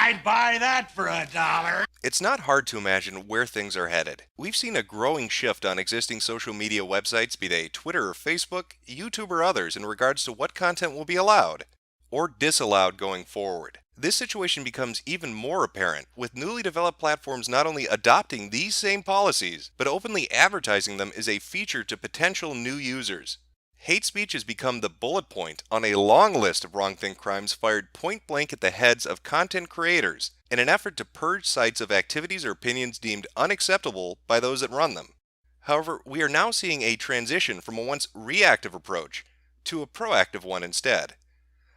I'd buy that for $1. It's not hard to imagine where things are headed. We've seen a growing shift on existing social media websites, be they Twitter or Facebook, YouTube or others, in regards to what content will be allowed or disallowed going forward. This situation becomes even more apparent with newly developed platforms not only adopting these same policies, but openly advertising them as a feature to potential new users. Hate speech has become the bullet point on a long list of wrongthink crimes fired point blank at the heads of content creators in an effort to purge sites of activities or opinions deemed unacceptable by those that run them. However, we are now seeing a transition from a once reactive approach to a proactive one instead.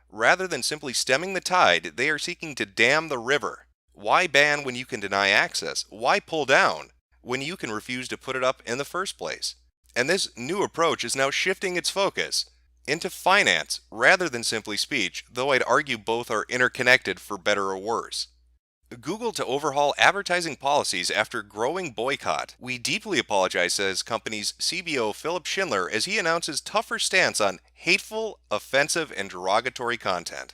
Rather than simply stemming the tide, they are seeking to dam the river. Why ban when you can deny access? Why pull down when you can refuse to put it up in the first place? And this new approach is now shifting its focus into finance rather than simply speech, though I'd argue both are interconnected for better or worse. Google to overhaul advertising policies after growing boycott. We deeply apologize, says company's CBO Philip Schindler, as he announces tougher stance on hateful, offensive, and derogatory content.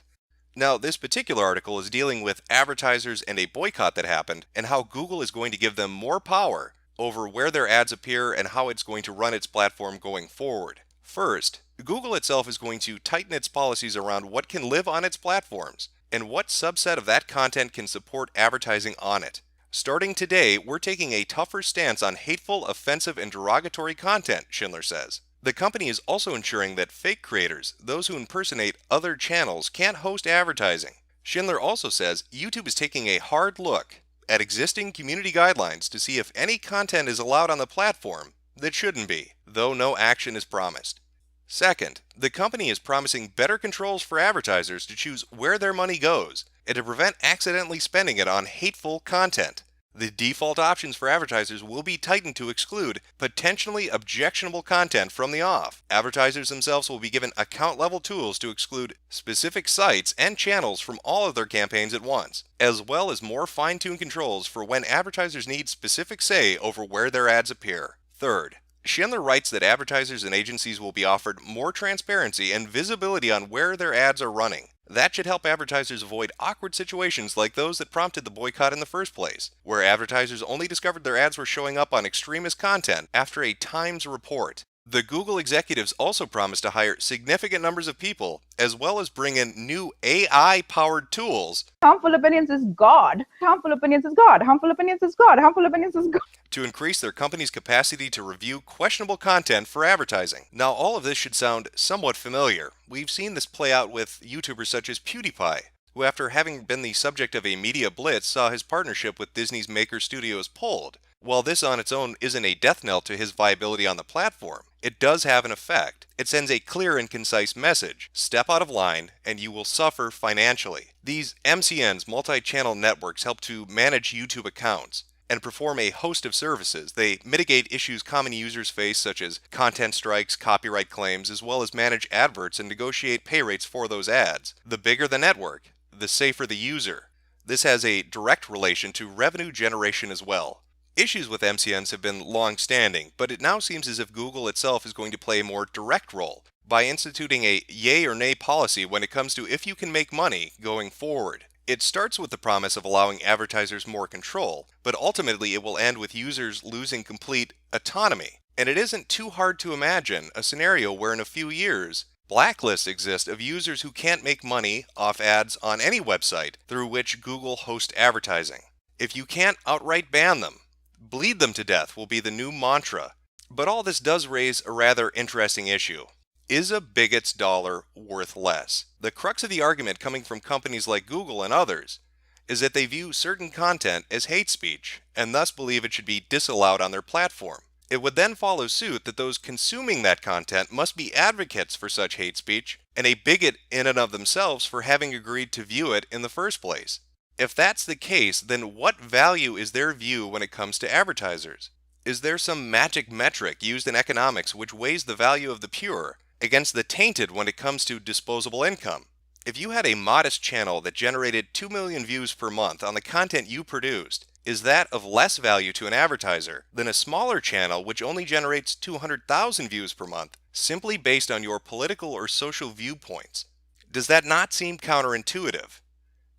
Now, this particular article is dealing with advertisers and a boycott that happened, and how Google is going to give them more power over where their ads appear and how it's going to run its platform going forward. First, Google itself is going to tighten its policies around what can live on its platforms and what subset of that content can support advertising on it. Starting today, we're taking a tougher stance on hateful, offensive, and derogatory content, Schindler says. The company is also ensuring that fake creators, those who impersonate other channels, can't host advertising. Schindler also says YouTube is taking a hard look at existing community guidelines to see if any content is allowed on the platform that shouldn't be, though no action is promised. Second, the company is promising better controls for advertisers to choose where their money goes and to prevent accidentally spending it on hateful content. The default options for advertisers will be tightened to exclude potentially objectionable content from the off. Advertisers themselves will be given account-level tools to exclude specific sites and channels from all of their campaigns at once, as well as more fine-tuned controls for when advertisers need specific say over where their ads appear. Third, Schindler writes that advertisers and agencies will be offered more transparency and visibility on where their ads are running. That should help advertisers avoid awkward situations like those that prompted the boycott in the first place, where advertisers only discovered their ads were showing up on extremist content after a Times report. The Google executives also promised to hire significant numbers of people, as well as bring in new AI-powered tools. Harmful opinions is God. Harmful opinions is God. Harmful opinions is God. Harmful opinions is God. To increase their company's capacity to review questionable content for advertising. Now, all of this should sound somewhat familiar. We've seen this play out with YouTubers such as PewDiePie, who, after having been the subject of a media blitz, saw his partnership with Disney's Maker Studios pulled. While this on its own isn't a death knell to his viability on the platform, it does have an effect. It sends a clear and concise message: step out of line and you will suffer financially. These MCNs, multi-channel networks, help to manage YouTube accounts and perform a host of services. They mitigate issues common users face, such as content strikes, copyright claims, as well as manage adverts and negotiate pay rates for those ads. The bigger the network, the safer the user. This has a direct relation to revenue generation as well. Issues with MCNs have been long-standing, but it now seems as if Google itself is going to play a more direct role by instituting a yay or nay policy when it comes to if you can make money going forward. It starts with the promise of allowing advertisers more control, but ultimately it will end with users losing complete autonomy. And it isn't too hard to imagine a scenario where in a few years, blacklists exist of users who can't make money off ads on any website through which Google hosts advertising. If you can't outright ban them, bleed them to death will be the new mantra. But all this does raise a rather interesting issue. Is a bigot's dollar worth less? The crux of the argument coming from companies like Google and others is that they view certain content as hate speech and thus believe it should be disallowed on their platform. It would then follow suit that those consuming that content must be advocates for such hate speech and a bigot in and of themselves for having agreed to view it in the first place. If that's the case, then what value is their view when it comes to advertisers? Is there some magic metric used in economics which weighs the value of the pure against the tainted when it comes to disposable income? If you had a modest channel that generated 2 million views per month on the content you produced, is that of less value to an advertiser than a smaller channel which only generates 200,000 views per month simply based on your political or social viewpoints? Does that not seem counterintuitive?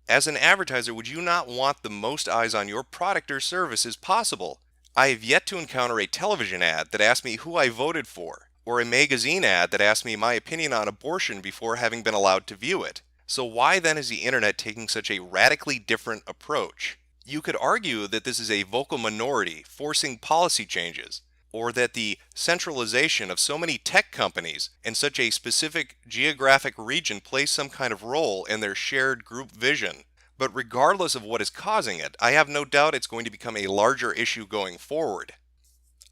As an advertiser, would you not want the most eyes on your product or service as possible? I have yet to encounter a television ad that asked me who I voted for, or a magazine ad that asked me my opinion on abortion before having been allowed to view it. So why then is the internet taking such a radically different approach? You could argue that this is a vocal minority forcing policy changes, or that the centralization of so many tech companies in such a specific geographic region plays some kind of role in their shared group vision. But regardless of what is causing it, I have no doubt it's going to become a larger issue going forward.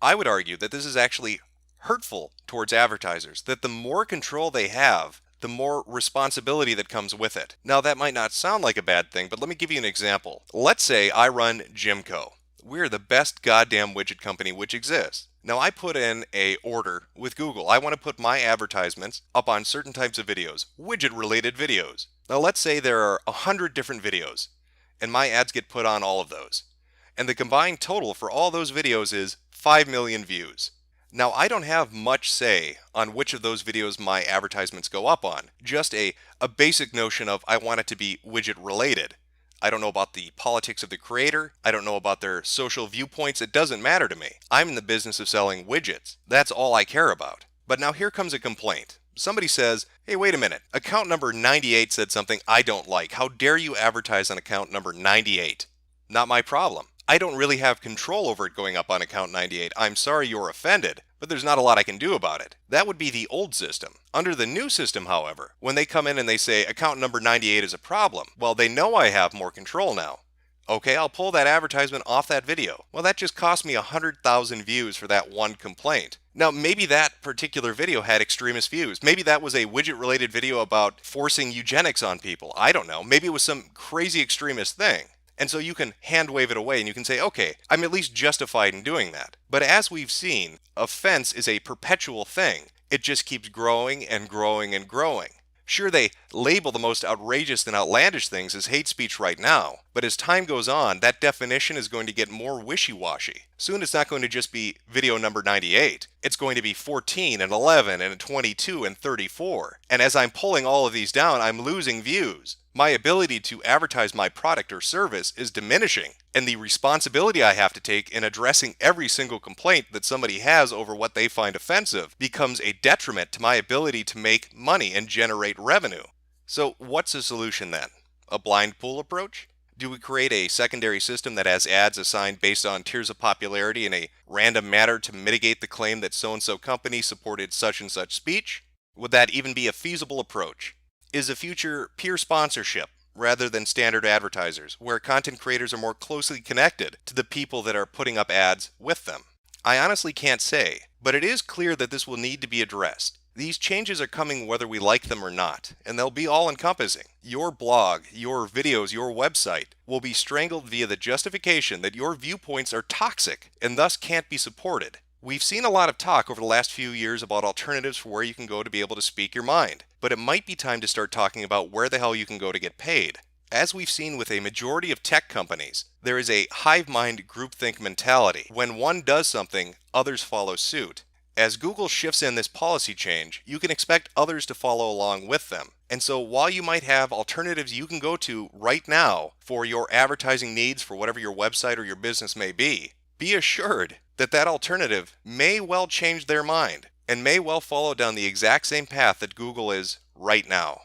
I would argue that this is actually hurtful towards advertisers, that the more control they have, the more responsibility that comes with it. Now, that might not sound like a bad thing, but let me give you an example. Let's say I run Jimco. We're the best goddamn widget company which exists. Now, I put in a order with Google. I want to put my advertisements up on certain types of videos, widget-related videos. Now, let's say there are 100 different videos, and my ads get put on all of those. And the combined total for all those videos is 5 million views. Now, I don't have much say on which of those videos my advertisements go up on. Just a basic notion of I want it to be widget-related. I don't know about the politics of the creator. I don't know about their social viewpoints. It doesn't matter to me. I'm in the business of selling widgets. That's all I care about. But now here comes a complaint. Somebody says, hey, wait a minute. Account number 98 said something I don't like. How dare you advertise on account number 98? Not my problem. I don't really have control over it going up on account 98. I'm sorry you're offended, but there's not a lot I can do about it. That would be the old system. Under the new system, however, when they come in and they say account number 98 is a problem, well, they know I have more control now. Okay, I'll pull that advertisement off that video. Well, that just cost me 100,000 views for that one complaint. Now, maybe that particular video had extremist views. Maybe that was a widget-related video about forcing eugenics on people. I don't know. Maybe it was some crazy extremist thing. And so you can hand wave it away and you can say, okay, I'm at least justified in doing that. But as we've seen, offense is a perpetual thing. It just keeps growing and growing and growing. Sure, they label the most outrageous and outlandish things as hate speech right now, but as time goes on, that definition is going to get more wishy-washy. Soon it's not going to just be video number 98. It's going to be 14 and 11 and 22 and 34. And as I'm pulling all of these down, I'm losing views. My ability to advertise my product or service is diminishing, and the responsibility I have to take in addressing every single complaint that somebody has over what they find offensive becomes a detriment to my ability to make money and generate revenue. So what's the solution then? A blind pool approach? Do we create a secondary system that has ads assigned based on tiers of popularity in a random manner to mitigate the claim that so-and-so company supported such and such speech? Would that even be a feasible approach? Is the future peer sponsorship rather than standard advertisers, where content creators are more closely connected to the people that are putting up ads with them? I honestly can't say, but it is clear that this will need to be addressed. These changes are coming whether we like them or not, and they'll be all-encompassing. Your blog, your videos, your website will be strangled via the justification that your viewpoints are toxic and thus can't be supported. We've seen a lot of talk over the last few years about alternatives for where you can go to be able to speak your mind, but it might be time to start talking about where the hell you can go to get paid. As we've seen with a majority of tech companies, there is a hive mind groupthink mentality. When one does something, others follow suit. As Google shifts in this policy change, you can expect others to follow along with them. And so while you might have alternatives you can go to right now for your advertising needs for whatever your website or your business may be assured that that alternative may well change their mind and may well follow down the exact same path that Google is right now.